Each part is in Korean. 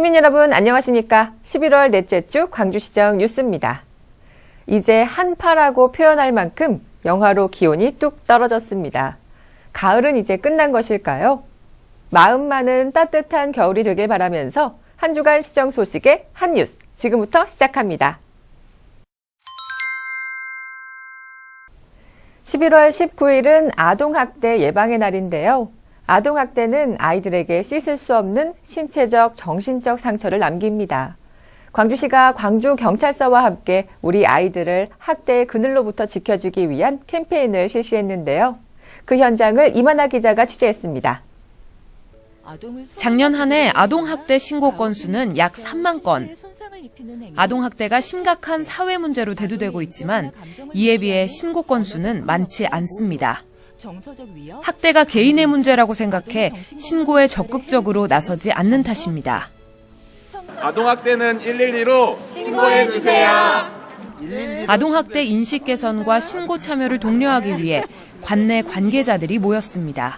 시민 여러분 안녕하십니까? 11월 넷째 주 광주시정 뉴스입니다. 이제 한파라고 표현할 만큼 영하로 기온이 뚝 떨어졌습니다. 가을은 이제 끝난 것일까요? 마음만은 따뜻한 겨울이 되길 바라면서 한 주간 시정 소식의 한 뉴스 지금부터 시작합니다. 11월 19일은 아동학대 예방의 날인데요. 아동학대는 아이들에게 씻을 수 없는 신체적, 정신적 상처를 남깁니다. 광주시가 광주경찰서와 함께 우리 아이들을 학대의 그늘로부터 지켜주기 위한 캠페인을 실시했는데요. 그 현장을 이만아 기자가 취재했습니다. 작년 한 해 아동학대 신고 건수는 약 3만 건. 아동학대가 심각한 사회 문제로 대두되고 있지만 이에 비해 신고 건수는 많지 않습니다. 학대가 개인의 문제라고 생각해 신고에 적극적으로 나서지 않는 탓입니다. 아동학대는 112로 신고해주세요. 아동학대 인식 개선과 신고 참여를 독려하기 위해 관내 관계자들이 모였습니다.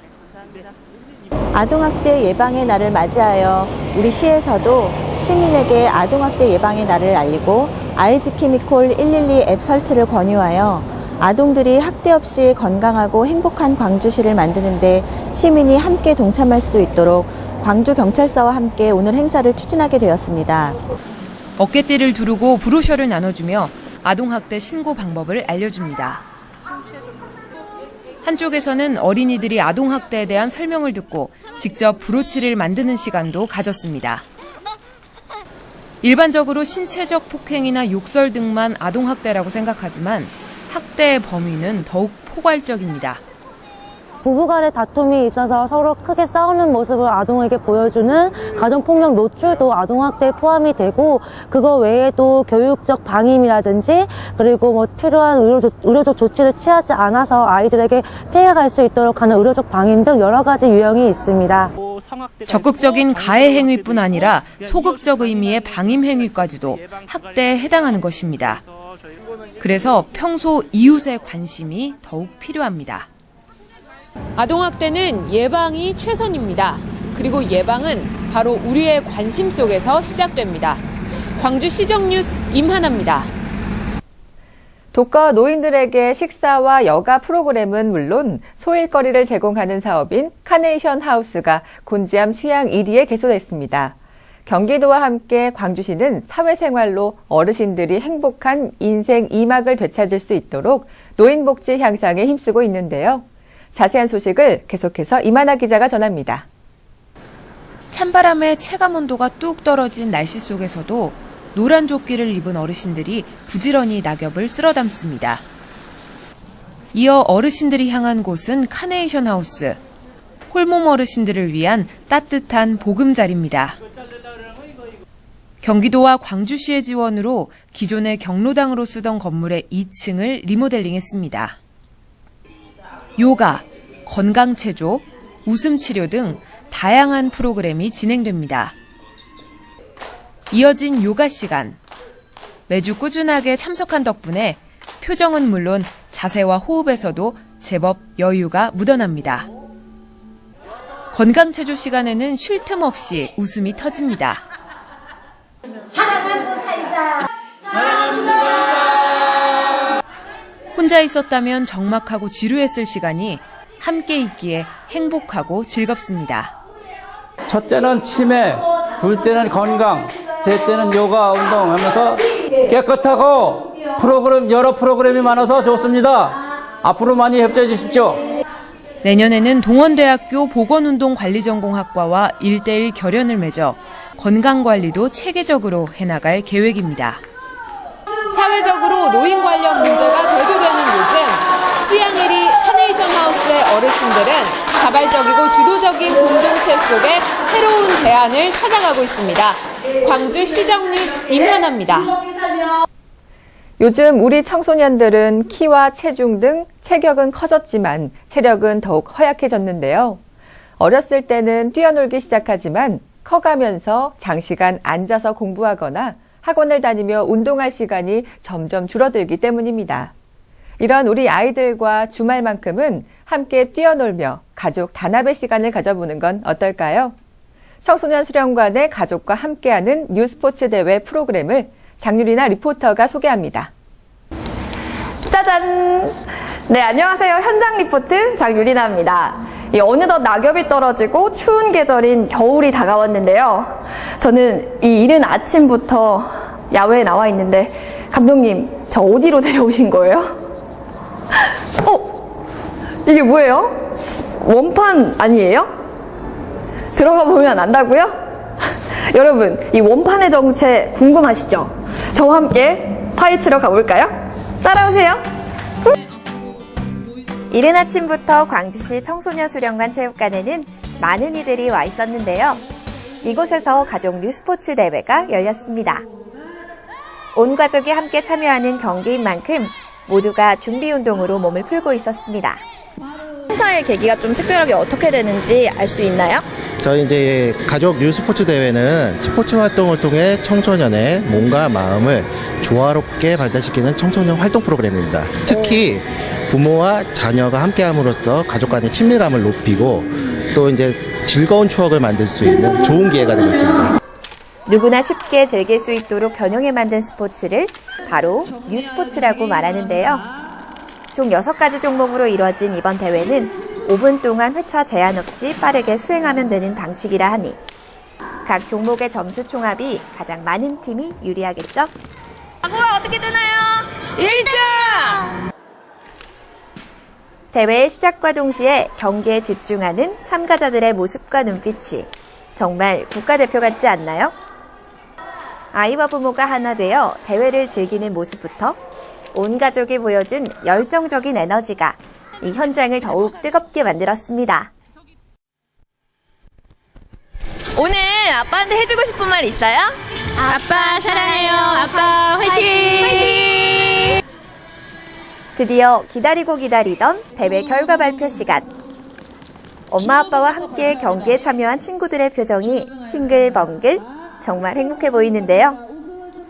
아동학대 예방의 날을 맞이하여 우리 시에서도 시민에게 아동학대 예방의 날을 알리고 아이즈키미콜 112 앱 설치를 권유하여 아동들이 학대 없이 건강하고 행복한 광주시를 만드는 데 시민이 함께 동참할 수 있도록 광주경찰서와 함께 오늘 행사를 추진하게 되었습니다. 어깨띠를 두르고 브로셔를 나눠주며 아동학대 신고 방법을 알려줍니다. 한쪽에서는 어린이들이 아동학대에 대한 설명을 듣고 직접 브로치를 만드는 시간도 가졌습니다. 일반적으로 신체적 폭행이나 욕설 등만 아동학대라고 생각하지만 학대의 범위는 더욱 포괄적입니다. 부부간의 다툼이 있어서 서로 크게 싸우는 모습을 아동에게 보여주는 가정폭력 노출도 아동학대에 포함이 되고, 그거 외에도 교육적 방임이라든지 그리고 필요한 의료적 조치를 취하지 않아서 아이들에게 피해가 갈 수 있도록 하는 의료적 방임 등 여러 가지 유형이 있습니다. 적극적인 가해 행위뿐 아니라 소극적 의미의 방임 행위까지도 학대에 해당하는 것입니다. 그래서 평소 이웃의 관심이 더욱 필요합니다. 아동학대는 예방이 최선입니다. 그리고 예방은 바로 우리의 관심 속에서 시작됩니다. 광주시정 뉴스 임하나입니다. 독거 노인들에게 식사와 여가 프로그램은 물론 소일거리를 제공하는 사업인 카네이션 하우스가 곤지암 수양 1위에 개소됐습니다. 경기도와 함께 광주시는 사회생활로 어르신들이 행복한 인생 2막을 되찾을 수 있도록 노인복지 향상에 힘쓰고 있는데요. 자세한 소식을 계속해서 이만아 기자가 전합니다. 찬바람에 체감온도가 뚝 떨어진 날씨 속에서도 노란 조끼를 입은 어르신들이 부지런히 낙엽을 쓸어 담습니다. 이어 어르신들이 향한 곳은 카네이션 하우스. 홀몸 어르신들을 위한 따뜻한 보금자리입니다. 경기도와 광주시의 지원으로 기존의 경로당으로 쓰던 건물의 2층을 리모델링했습니다. 요가, 건강체조, 웃음치료 등 다양한 프로그램이 진행됩니다. 이어진 요가 시간. 매주 꾸준하게 참석한 덕분에 표정은 물론 자세와 호흡에서도 제법 여유가 묻어납니다. 건강체조 시간에는 쉴 틈 없이 웃음이 터집니다. 사랑하고 살자. 혼자 있었다면 적막하고 지루했을 시간이 함께 있기에 행복하고 즐겁습니다. 첫째는 치매, 둘째는 건강, 셋째는 요가 운동 하면서 깨끗하고 여러 프로그램이 많아서 좋습니다. 앞으로 많이 협조해 주십시오. 내년에는 동원대학교 보건운동관리전공학과와 1:1 결연을 맺어 건강관리도 체계적으로 해나갈 계획입니다. 사회적으로 노인 관련 문제가 대두되는 요즘 수양 1위 카네이션 하우스의 어르신들은 자발적이고 주도적인 공동체 속에 새로운 대안을 찾아가고 있습니다. 광주시정 뉴스 임하나입니다. 요즘 우리 청소년들은 키와 체중 등 체격은 커졌지만 체력은 더욱 허약해졌는데요. 어렸을 때는 뛰어놀기 시작하지만 커가면서 장시간 앉아서 공부하거나 학원을 다니며 운동할 시간이 점점 줄어들기 때문입니다. 이런 우리 아이들과 주말만큼은 함께 뛰어놀며 가족 단합의 시간을 가져보는 건 어떨까요? 청소년 수련관의 가족과 함께하는 뉴스포츠 대회 프로그램을 장유리나 리포터가 소개합니다. 짜잔! 네, 안녕하세요. 현장 리포트 장유리나입니다. 어느덧 낙엽이 떨어지고 추운 계절인 겨울이 다가왔는데요. 저는 이 이른 아침부터 야외에 나와 있는데, 감독님, 저 어디로 데려오신 거예요? 이게 뭐예요? 원판 아니에요? 들어가 보면 안다고요? 여러분, 이 원판의 정체 궁금하시죠? 저와 함께 파헤치러 가볼까요? 따라오세요. 이른 아침부터 광주시 청소년 수련관 체육관에는 많은 이들이 와 있었는데요. 이곳에서 가족 뉴스포츠 대회가 열렸습니다. 온 가족이 함께 참여하는 경기인 만큼 모두가 준비 운동으로 몸을 풀고 있었습니다. 행사의 계기가 좀 특별하게 어떻게 되는지 알 수 있나요? 저희 이제 가족 뉴스포츠 대회는 스포츠 활동을 통해 청소년의 몸과 마음을 조화롭게 발달시키는 청소년 활동 프로그램입니다. 특히 부모와 자녀가 함께함으로써 가족 간의 친밀감을 높이고 또 이제 즐거운 추억을 만들 수 있는 좋은 기회가 되고 있습니다. 누구나 쉽게 즐길 수 있도록 변형해 만든 스포츠를 바로 뉴스포츠라고 말하는데요. 총 6가지 종목으로 이루어진 이번 대회는 5분 동안 회차 제한 없이 빠르게 수행하면 되는 방식이라 하니 각 종목의 점수 총합이 가장 많은 팀이 유리하겠죠? 과거가 어떻게 되나요? 1등! 대회의 시작과 동시에 경기에 집중하는 참가자들의 모습과 눈빛이 정말 국가대표 같지 않나요? 아이와 부모가 하나 되어 대회를 즐기는 모습부터 온 가족이 보여준 열정적인 에너지가 이 현장을 더욱 뜨겁게 만들었습니다. 오늘 아빠한테 해주고 싶은 말 있어요? 아빠 사랑해요. 아빠 화이팅! 드디어 기다리고 기다리던 대회 결과 발표 시간. 엄마 아빠와 함께 경기에 참여한 친구들의 표정이 싱글벙글 정말 행복해 보이는데요.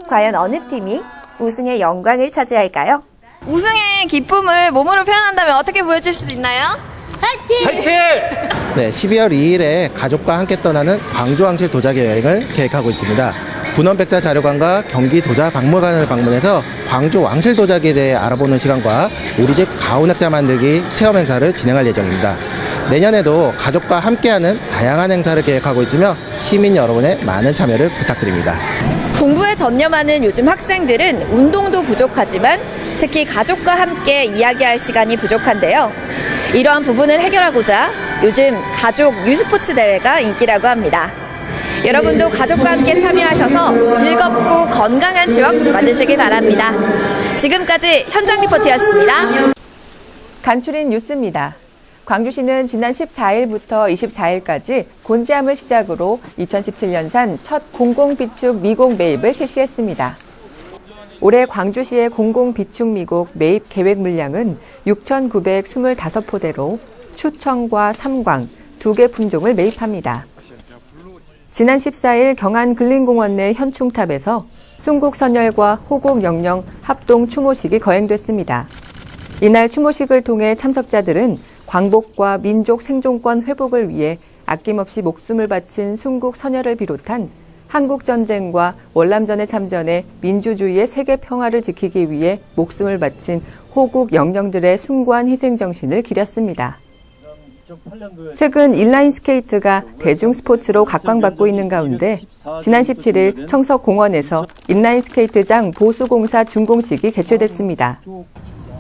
과연 어느 팀이 우승의 영광을 차지할까요? 우승의 기쁨을 몸으로 표현한다면 어떻게 보여줄 수 있나요? 화이팅! 네, 12월 2일에 가족과 함께 떠나는 광주왕실 도자기 여행을 계획하고 있습니다. 분원백자 자료관과 경기 도자 박물관을 방문해서 광주 왕실 도자기에 대해 알아보는 시간과 우리 집 가훈 액자 만들기 체험 행사를 진행할 예정입니다. 내년에도 가족과 함께하는 다양한 행사를 계획하고 있으며 시민 여러분의 많은 참여를 부탁드립니다. 공부에 전념하는 요즘 학생들은 운동도 부족하지만 특히 가족과 함께 이야기할 시간이 부족한데요. 이러한 부분을 해결하고자 요즘 가족 뉴스포츠 대회가 인기라고 합니다. 여러분도 가족과 함께 참여하셔서 즐겁고 건강한 추억 만드시길 바랍니다. 지금까지 현장 리포트였습니다. 간추린 뉴스입니다. 광주시는 지난 14일부터 24일까지 곤지암을 시작으로 2017년산 첫 공공비축 미국 매입을 실시했습니다. 올해 광주시의 공공비축 미국 매입 계획 물량은 6,925포대로 추청과 삼광 2개 품종을 매입합니다. 지난 14일 경안 근린공원 내 현충탑에서 순국선열과 호국영령 합동 추모식이 거행됐습니다. 이날 추모식을 통해 참석자들은 광복과 민족 생존권 회복을 위해 아낌없이 목숨을 바친 순국선열을 비롯한 한국전쟁과 월남전에 참전해 민주주의의 세계 평화를 지키기 위해 목숨을 바친 호국 영령들의 숭고한 희생 정신을 기렸습니다. 최근 인라인 스케이트가 대중 스포츠로 각광받고 있는 가운데 지난 17일 청석공원에서 인라인 스케이트장 보수공사 준공식이 개최됐습니다.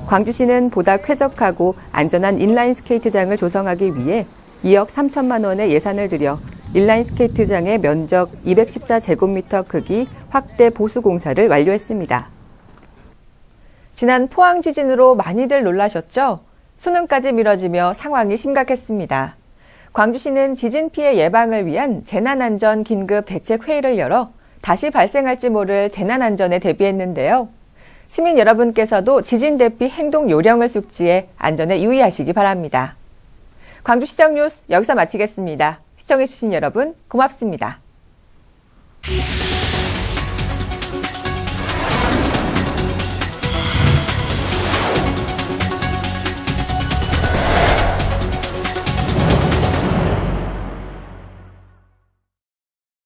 광주시는 보다 쾌적하고 안전한 인라인 스케이트장을 조성하기 위해 2억 3천만 원의 예산을 들여 인라인 스케이트장의 면적 214제곱미터 크기 확대 보수 공사를 완료했습니다. 지난 포항 지진으로 많이들 놀라셨죠? 수능까지 미뤄지며 상황이 심각했습니다. 광주시는 지진 피해 예방을 위한 재난안전 긴급 대책회의를 열어 다시 발생할지 모를 재난안전에 대비했는데요. 시민 여러분께서도 지진 대피 행동 요령을 숙지해 안전에 유의하시기 바랍니다. 광주시정 뉴스 여기서 마치겠습니다. 시청해주신 여러분 고맙습니다.